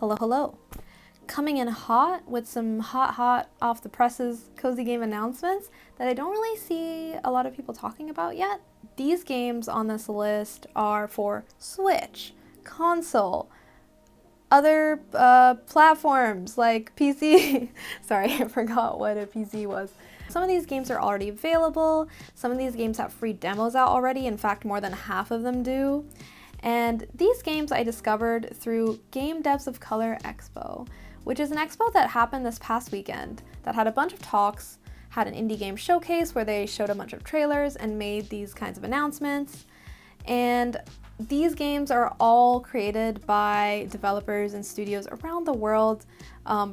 Hello, hello. Coming in hot with some hot off the presses cozy game announcements that I don't really see a lot of people talking about yet. These games on this list are for Switch, console, other platforms like PC. Sorry, I forgot what a PC was. Some of these games are already available. Some of these games have free demos out already. In fact, more than half of them do. And these games I discovered through Devs of Color Expo, which is an expo that happened this past weekend that had a bunch of talks, had an indie game showcase where they showed a bunch of trailers and made these kinds of announcements. And these games are all created by developers and studios around the world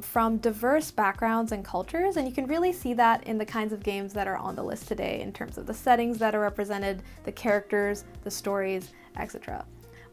from diverse backgrounds and cultures, and you can really see that in the kinds of games that are on the list today in terms of the settings that are represented, the characters, the stories, etc.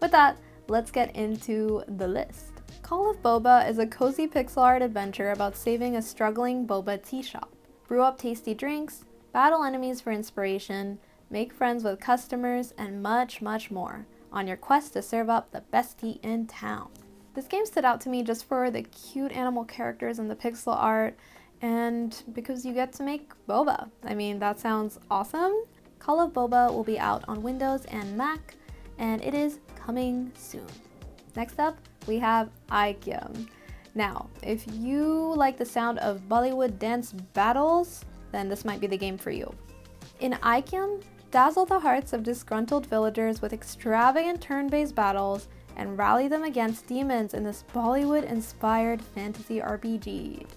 With that, let's get into the list. Call of Boba is a cozy pixel art adventure about saving a struggling boba tea shop. Brew up tasty drinks, battle enemies for inspiration, make friends with customers, and much, much more on your quest to serve up the best tea in town. This game stood out to me just for the cute animal characters and the pixel art, and because you get to make boba. I mean, that sounds awesome. Call of Boba will be out on Windows and Mac, and it is coming soon. Next up, we have aikyam. Now, if you like the sound of Bollywood dance battles, then this might be the game for you. In aikyam, dazzle the hearts of disgruntled villagers with extravagant turn-based battles and rally them against demons in this Bollywood-inspired fantasy RPG.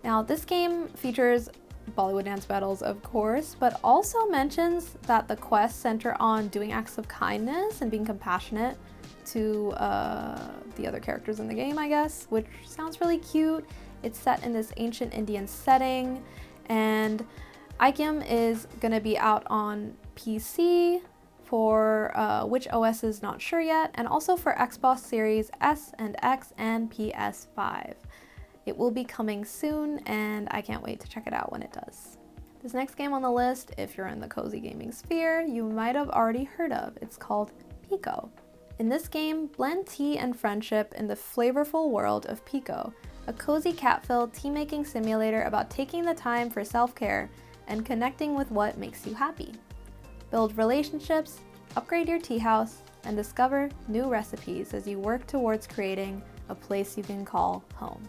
Now, this game features Bollywood dance battles, of course, but also mentions that the quests center on doing acts of kindness and being compassionate to the other characters in the game, I guess, which sounds really cute. It's set in this ancient Indian setting, and aikyam is gonna be out on PC, for which OS is not sure yet, and also for Xbox Series S and X and PS5. It will be coming soon, and I can't wait to check it out when it does. This next game on the list, if you're in the cozy gaming sphere, you might have already heard of. It's called pekoe. In this game, blend tea and friendship in the flavorful world of pekoe, a cozy cat-filled tea-making simulator about taking the time for self-care and connecting with what makes you happy. Build relationships, upgrade your tea house, and discover new recipes as you work towards creating a place you can call home.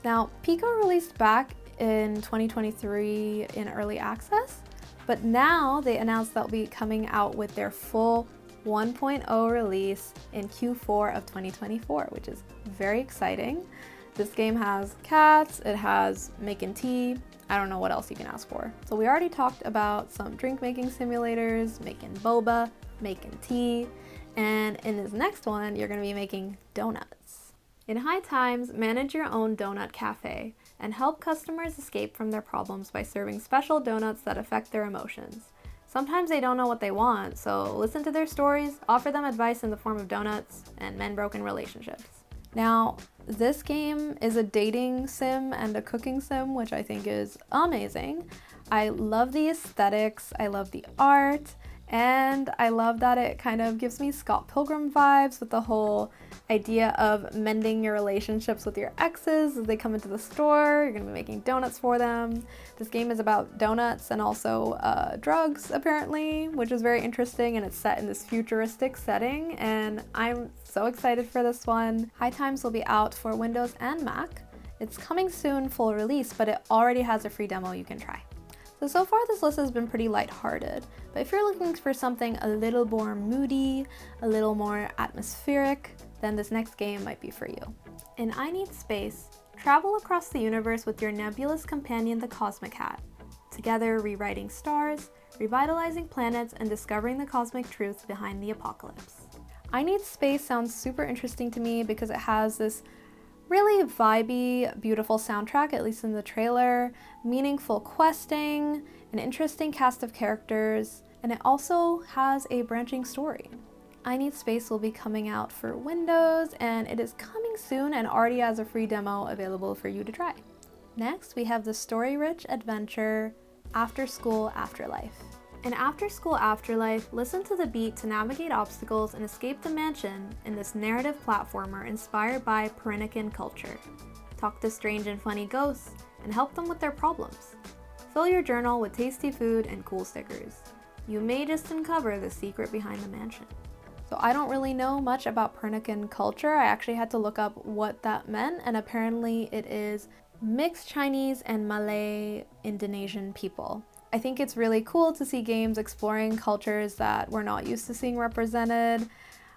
Now, pekoe released back in 2023 in early access, but now they announced they'll be coming out with their full 1.0 release in Q4 of 2024, which is very exciting. This game has cats, it has making tea, I don't know what else you can ask for. So we already talked about some drink making simulators, making boba, making tea, and in this next one, you're gonna be making donuts. In High Times, manage your own donut cafe and help customers escape from their problems by serving special donuts that affect their emotions. Sometimes they don't know what they want, so listen to their stories, offer them advice in the form of donuts, and mend broken relationships. Now, this game is a dating sim and a cooking sim, which I think is amazing. I love the aesthetics, I love the art, and I love that it kind of gives me Scott Pilgrim vibes with the whole idea of mending your relationships with your exes as they come into the store. You're gonna be making donuts for them. This game is about donuts and also drugs, apparently, which is very interesting, and it's set in this futuristic setting, and I'm so excited for this one. High Times will be out for Windows and Mac. It's coming soon full release, but it already has a free demo you can try. So far this list has been pretty lighthearted, but if you're looking for something a little more moody, a little more atmospheric, then this next game might be for you. In I Need Space, travel across the universe with your nebulous companion, the Cosmic Hat, together rewriting stars, revitalizing planets, and discovering the cosmic truths behind the apocalypse. I Need Space sounds super interesting to me because it has this really vibey, beautiful soundtrack, at least in the trailer, meaningful questing, an interesting cast of characters, and it also has a branching story. I Need Space will be coming out for Windows, and it is coming soon and already has a free demo available for you to try. Next, we have the story-rich adventure After School, Afterlife. In After School Afterlife, listen to the beat to navigate obstacles and escape the mansion in this narrative platformer inspired by Persian culture. Talk to strange and funny ghosts and help them with their problems. Fill your journal with tasty food and cool stickers. You may just uncover the secret behind the mansion. So I don't really know much about Persian culture. I actually had to look up what that meant, and apparently it is mixed Chinese and Malay Indonesian people. I think it's really cool to see games exploring cultures that we're not used to seeing represented.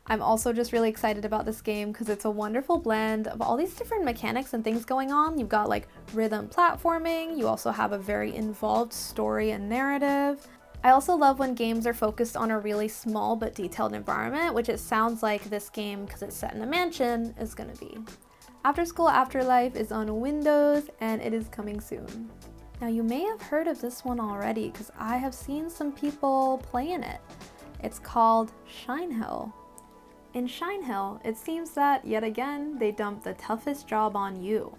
I'm also just really excited about this game because it's a wonderful blend of all these different mechanics and things going on. You've got like rhythm platforming, you also have a very involved story and narrative. I also love when games are focused on a really small but detailed environment, which it sounds like this game, because it's set in a mansion, is gonna be. After School Afterlife is on Windows and it is coming soon. Now you may have heard of this one already because I have seen some people playing it. It's called Shinehill. In Shinehill, it seems that yet again they dumped the toughest job on you.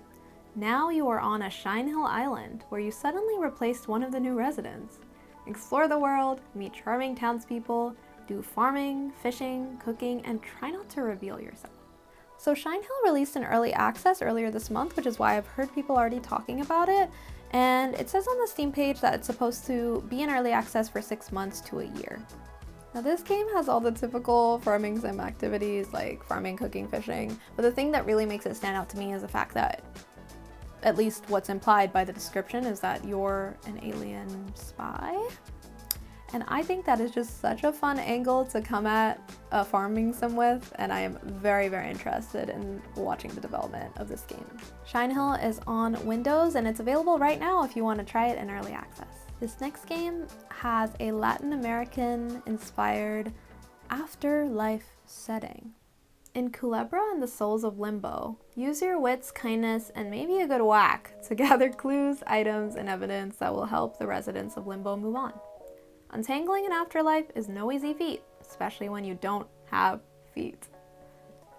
Now you are on a Shinehill island where you suddenly replaced one of the new residents. Explore the world, meet charming townspeople, do farming, fishing, cooking, and try not to reveal yourself. So Shinehill released in early access earlier this month, which is why I've heard people already talking about it. And it says on the Steam page that it's supposed to be in early access for 6 months to a year. Now this game has all the typical farming sim activities like farming, cooking, fishing, but the thing that really makes it stand out to me is the fact that, at least what's implied by the description, is that you're an alien spy. And I think that is just such a fun angle to come at a farming sim with, and I am very, very interested in watching the development of this game. Shinehill is on Windows and it's available right now if you want to try it in early access. This next game has a Latin American inspired afterlife setting. In Kulebra and the Souls of Limbo, use your wits, kindness, and maybe a good whack to gather clues, items, and evidence that will help the residents of Limbo move on. Untangling an afterlife is no easy feat, especially when you don't have feet.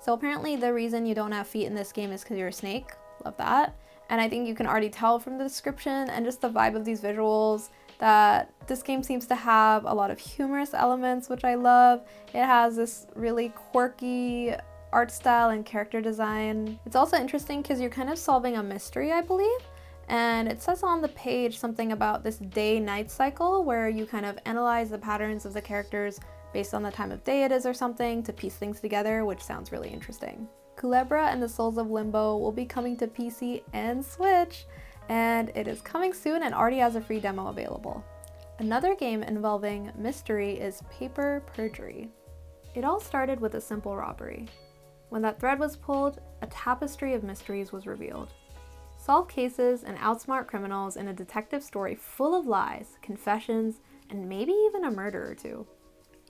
So apparently the reason you don't have feet in this game is because you're a snake. Love that. And I think you can already tell from the description and just the vibe of these visuals that this game seems to have a lot of humorous elements, which I love. It has this really quirky art style and character design. It's also interesting because you're kind of solving a mystery, I believe. And it says on the page something about this day-night cycle where you kind of analyze the patterns of the characters based on the time of day it is or something to piece things together, which sounds really interesting. Kulebra and the Souls of Limbo will be coming to PC and Switch, and it is coming soon and already has a free demo available. Another game involving mystery is Perjury. It all started with a simple robbery. When that thread was pulled, a tapestry of mysteries was revealed. Solve cases and outsmart criminals in a detective story full of lies, confessions, and maybe even a murder or two.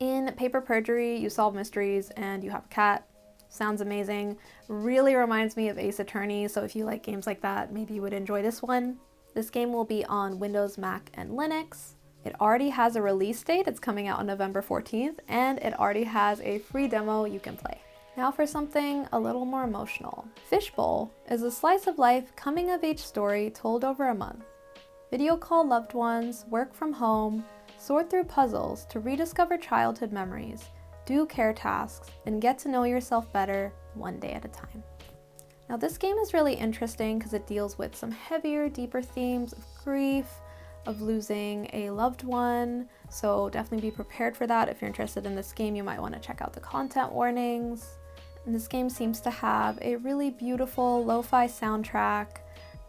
In Perjury, you solve mysteries and you have a cat. Sounds amazing. Really reminds me of Ace Attorney, so if you like games like that, maybe you would enjoy this one. This game will be on Windows, Mac, and Linux. It already has a release date. It's coming out on November 14th, and it already has a free demo you can play. Now for something a little more emotional. Fishbowl is a slice of life coming-of-age story told over a month. Video call loved ones, work from home, sort through puzzles to rediscover childhood memories, do care tasks, and get to know yourself better one day at a time. Now this game is really interesting because it deals with some heavier, deeper themes of grief, of losing a loved one, so definitely be prepared for that. If you're interested in this game, you might want to check out the content warnings. And this game seems to have a really beautiful lo-fi soundtrack,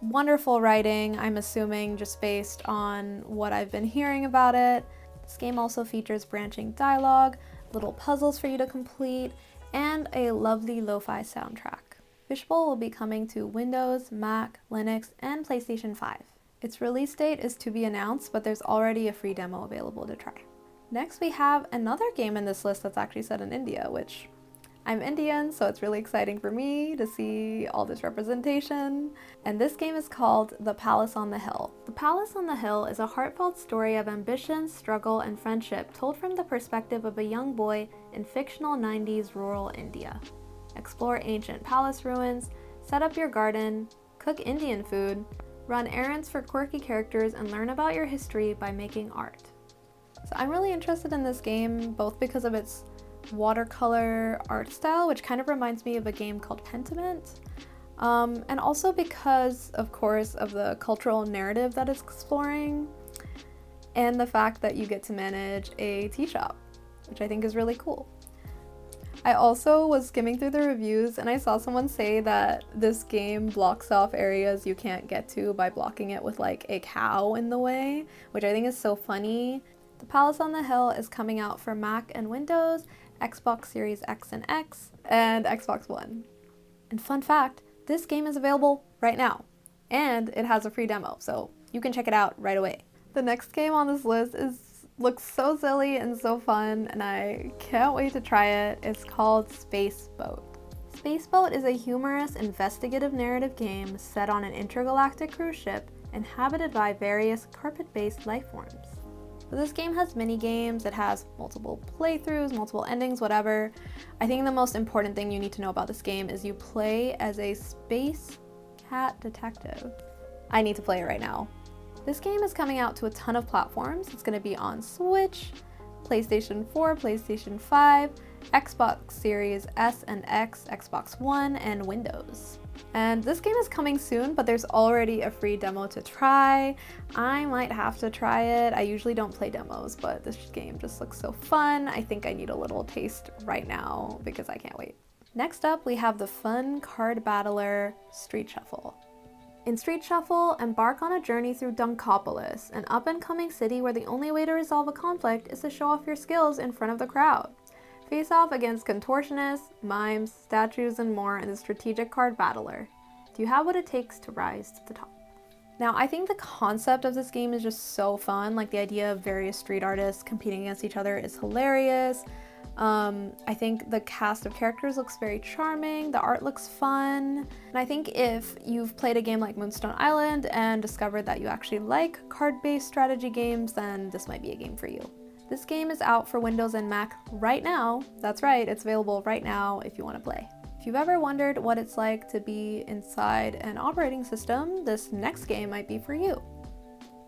wonderful writing, I'm assuming just based on what I've been hearing about it. This game also features branching dialogue, little puzzles for you to complete, and a lovely lo-fi soundtrack. Fishbowl will be coming to Windows, Mac, Linux, and PlayStation 5. Its release date is to be announced, but there's already a free demo available to try. Next, we have another game in this list that's actually set in India, which I'm Indian, so it's really exciting for me to see all this representation. And this game is called The Palace on the Hill. The Palace on the Hill is a heartfelt story of ambition, struggle, and friendship told from the perspective of a young boy in fictional 90s rural India. Explore ancient palace ruins, set up your garden, cook Indian food, run errands for quirky characters, and learn about your history by making art. So I'm really interested in this game, both because of its watercolor art style, which kind of reminds me of a game called Pentiment, and also because, of course, of the cultural narrative that it's exploring, and the fact that you get to manage a tea shop, which I think is really cool. I also was skimming through the reviews and I saw someone say that this game blocks off areas you can't get to by blocking it with like a cow in the way, which I think is so funny. The Palace on the Hill is coming out for Mac and Windows, Xbox Series X and X, and Xbox One. And fun fact, this game is available right now, and it has a free demo, so you can check it out right away. The next game on this list looks so silly and so fun, and I can't wait to try it. It's called Spaceboat. Spaceboat is a humorous investigative narrative game set on an intergalactic cruise ship inhabited by various carpet-based life forms. So this game has mini games, it has multiple playthroughs, multiple endings, whatever. I think the most important thing you need to know about this game is you play as a space cat detective. I need to play it right now. This game is coming out to a ton of platforms. It's going to be on Switch, PlayStation 4, PlayStation 5, Xbox Series S and X, Xbox One, and Windows. And this game is coming soon, but there's already a free demo to try. I might have to try it. I usually don't play demos, but this game just looks so fun. I think I need a little taste right now because I can't wait. Next up, we have the fun card battler Street Shuffle. In Street Shuffle, embark on a journey through Dunkopolis, an up-and-coming city where the only way to resolve a conflict is to show off your skills in front of the crowd. Face off against contortionists, mimes, statues, and more in the strategic card battler. Do you have what it takes to rise to the top? Now, I think the concept of this game is just so fun. Like, the idea of various street artists competing against each other is hilarious. I think the cast of characters looks very charming, the art looks fun, and I think if you've played a game like Moonstone Island and discovered that you actually like card-based strategy games, then this might be a game for you. This game is out for Windows and Mac right now. That's right, it's available right now if you want to play. If you've ever wondered what it's like to be inside an operating system, this next game might be for you.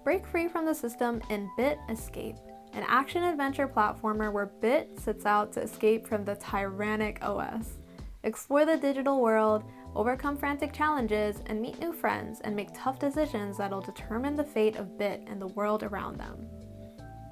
Break free from the system in Bit Escape, an action-adventure platformer where Bit sets out to escape from the tyrannic OS. Explore the digital world, overcome frantic challenges, and meet new friends, and make tough decisions that'll determine the fate of Bit and the world around them.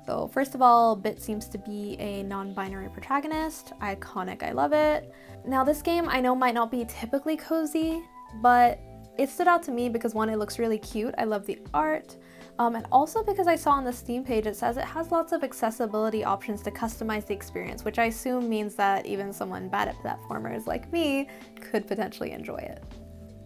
So first of all, Bit seems to be a non-binary protagonist. Iconic, I love it. Now this game I know might not be typically cozy, but it stood out to me because one, it looks really cute. I love the art. And also because I saw on the Steam page it says it has lots of accessibility options to customize the experience, which I assume means that even someone bad at platformers like me could potentially enjoy it.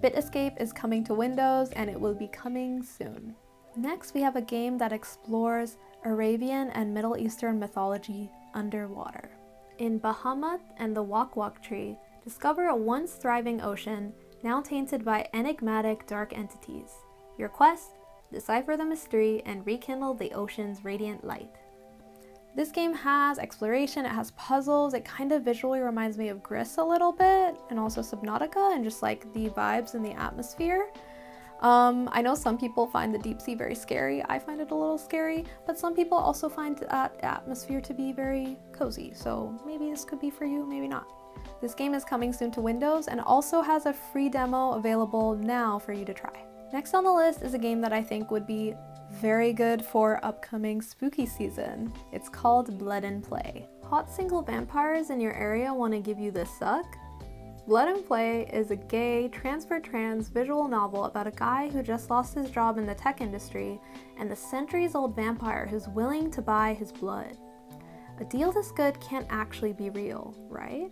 Bit Escape is coming to Windows and it will be coming soon. Next, we have a game that explores Arabian and Middle Eastern mythology underwater. In Bahamut and the Waqwaq tree, discover a once thriving ocean now tainted by enigmatic dark entities. Your quest? Decipher the mystery and rekindle the ocean's radiant light. This game has exploration, it has puzzles, it kind of visually reminds me of Gris a little bit, and also Subnautica, and just like the vibes and the atmosphere. I know some people find the deep sea very scary. I find it a little scary, but some people also find that atmosphere to be very cozy, so maybe this could be for you, maybe not. This game is coming soon to Windows and also has a free demo available now for you to try. Next on the list is a game that I think would be very good for upcoming spooky season. It's called Blood and Play. Hot single vampires in your area want to give you the suck? Blood and Play is a gay, trans visual novel about a guy who just lost his job in the tech industry and the centuries-old vampire who's willing to buy his blood. A deal this good can't actually be real, right?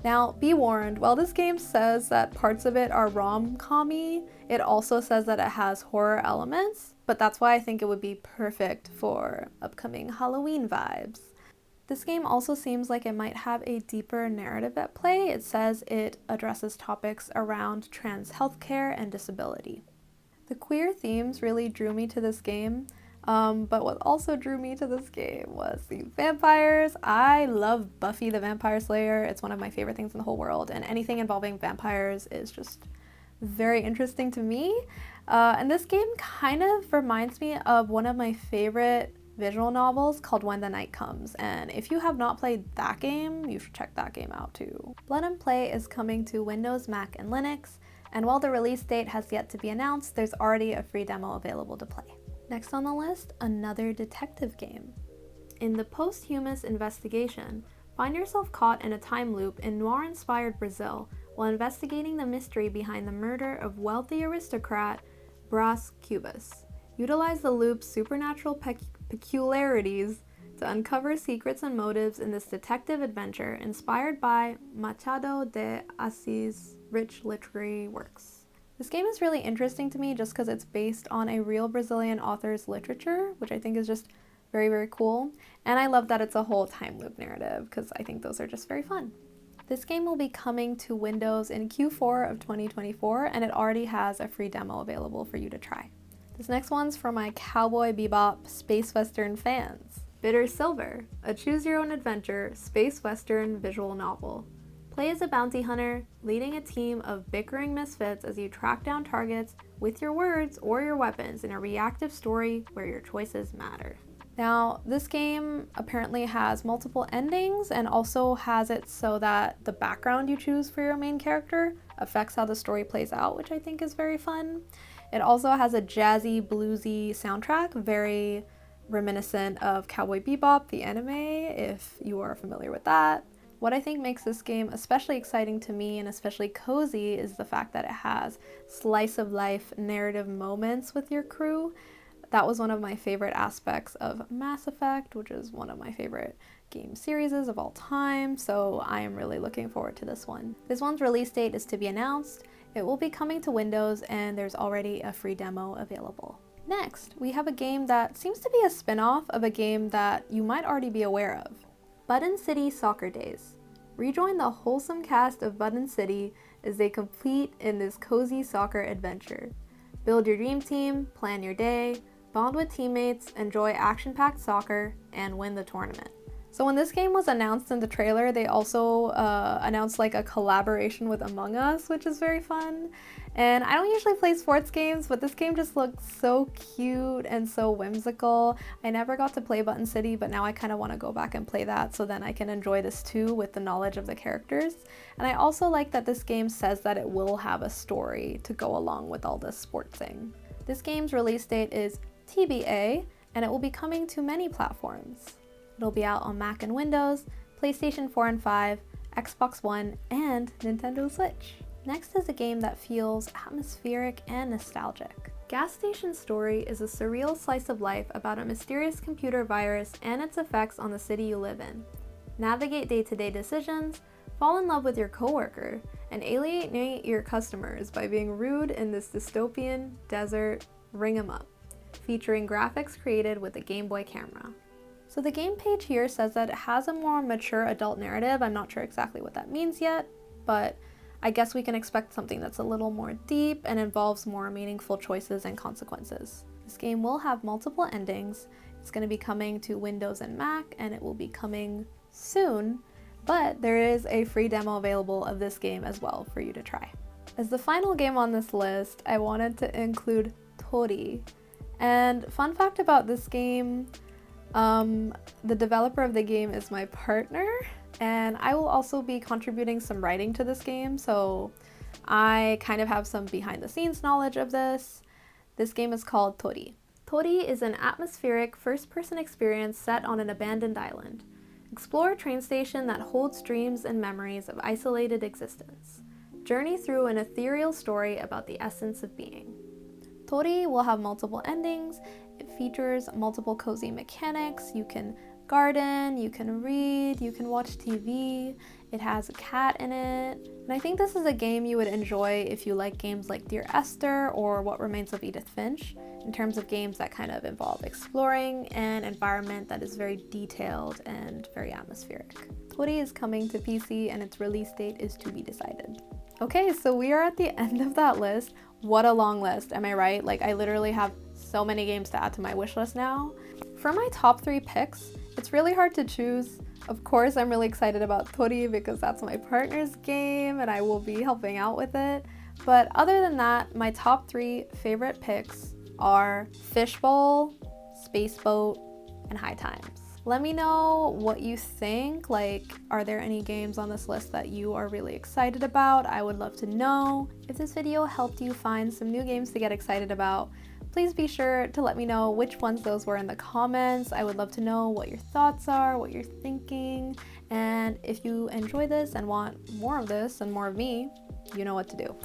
Now, be warned, while this game says that parts of it are rom-com-y, it also says that it has horror elements, but that's why I think it would be perfect for upcoming Halloween vibes. This game also seems like it might have a deeper narrative at play. It says it addresses topics around trans healthcare and disability. The queer themes really drew me to this game. But what also drew me to this game was the vampires. I love Buffy the Vampire Slayer. It's one of my favorite things in the whole world, and anything involving vampires is just very interesting to me. And this game kind of reminds me of one of my favorite visual novels called When the Night Comes, and if you have not played that game, you should check that game out too. Blood and Play is coming to Windows, Mac, and Linux, and while the release date has yet to be announced, there's already a free demo available to play. Next on the list, another detective game. In the posthumous investigation, find yourself caught in a time loop in noir-inspired Brazil while investigating the mystery behind the murder of wealthy aristocrat Brás Cubas. Utilize the loop's supernatural peculiarities to uncover secrets and motives in this detective adventure inspired by Machado de Assis' rich literary works. This game is really interesting to me just because it's based on a real Brazilian author's literature, which I think is just very, very cool. And I love that it's a whole time loop narrative because I think those are just very fun. This game will be coming to Windows in Q4 of 2024, and it already has a free demo available for you to try. This next one's for my Cowboy Bebop space western fans. Bitter Silver, a choose-your-own-adventure space western visual novel. Play as a bounty hunter, leading a team of bickering misfits as you track down targets with your words or your weapons in a reactive story where your choices matter. Now, this game apparently has multiple endings and also has it so that the background you choose for your main character affects how the story plays out, which I think is very fun. It also has a jazzy, bluesy soundtrack, very reminiscent of Cowboy Bebop, the anime, if you are familiar with that. What I think makes this game especially exciting to me and especially cozy is the fact that it has slice-of-life narrative moments with your crew. That was one of my favorite aspects of Mass Effect, which is one of my favorite game series of all time, so I am really looking forward to this one. This one's release date is to be announced. It will be coming to Windows, and there's already a free demo available. Next, we have a game that seems to be a spin-off of a game that you might already be aware of. Button City Soccer Days. Rejoin the wholesome cast of Button City as they compete in this cozy soccer adventure. Build your dream team, plan your day, bond with teammates, enjoy action-packed soccer, and win the tournament. So when this game was announced in the trailer, they also announced like a collaboration with Among Us, which is very fun. And I don't usually play sports games, but this game just looks so cute and so whimsical. I never got to play Button City, but now I kind of want to go back and play that so then I can enjoy this too with the knowledge of the characters. And I also like that this game says that it will have a story to go along with all this sportsing. This game's release date is TBA, and it will be coming to many platforms. It'll be out on Mac and Windows, PlayStation 4 and 5, Xbox One, and Nintendo Switch. Next is a game that feels atmospheric and nostalgic. Gas Station Story is a surreal slice of life about a mysterious computer virus and its effects on the city you live in. Navigate day-to-day decisions, fall in love with your coworker, and alienate your customers by being rude in this dystopian desert ring-em-up, featuring graphics created with a Game Boy camera. So the game page here says that it has a more mature adult narrative. I'm not sure exactly what that means yet, but I guess we can expect something that's a little more deep and involves more meaningful choices and consequences. This game will have multiple endings. It's going to be coming to Windows and Mac, and it will be coming soon, but there is a free demo available of this game as well for you to try. As the final game on this list, I wanted to include Tori. And fun fact about this game, the developer of the game is my partner, and I will also be contributing some writing to this game, so I kind of have some behind the scenes knowledge of this. This game is called Tori. Tori is an atmospheric first-person experience set on an abandoned island. Explore a train station that holds dreams and memories of isolated existence. Journey through an ethereal story about the essence of being. Tori will have multiple endings. It features multiple cozy mechanics. You can garden, you can read, you can watch TV. It has a cat in it. And I think this is a game you would enjoy if you like games like Dear Esther or What Remains of Edith Finch, in terms of games that kind of involve exploring an environment that is very detailed and very atmospheric. Tori is coming to PC and its release date is to be decided. Okay, so we are at the end of that list. What a long list, am I right? Like, I literally have so many games to add to my wish list now. For my top 3 picks, it's really hard to choose. Of course, I'm really excited about Tori because that's my partner's game and I will be helping out with it. But other than that, my top 3 favorite picks are Fishbowl, Spaceboat, and High Times. Let me know what you think. Like, are there any games on this list that you are really excited about? I would love to know. If this video helped you find some new games to get excited about, please be sure to let me know which ones those were in the comments. I would love to know what your thoughts are, what you're thinking, and if you enjoy this and want more of this and more of me, you know what to do.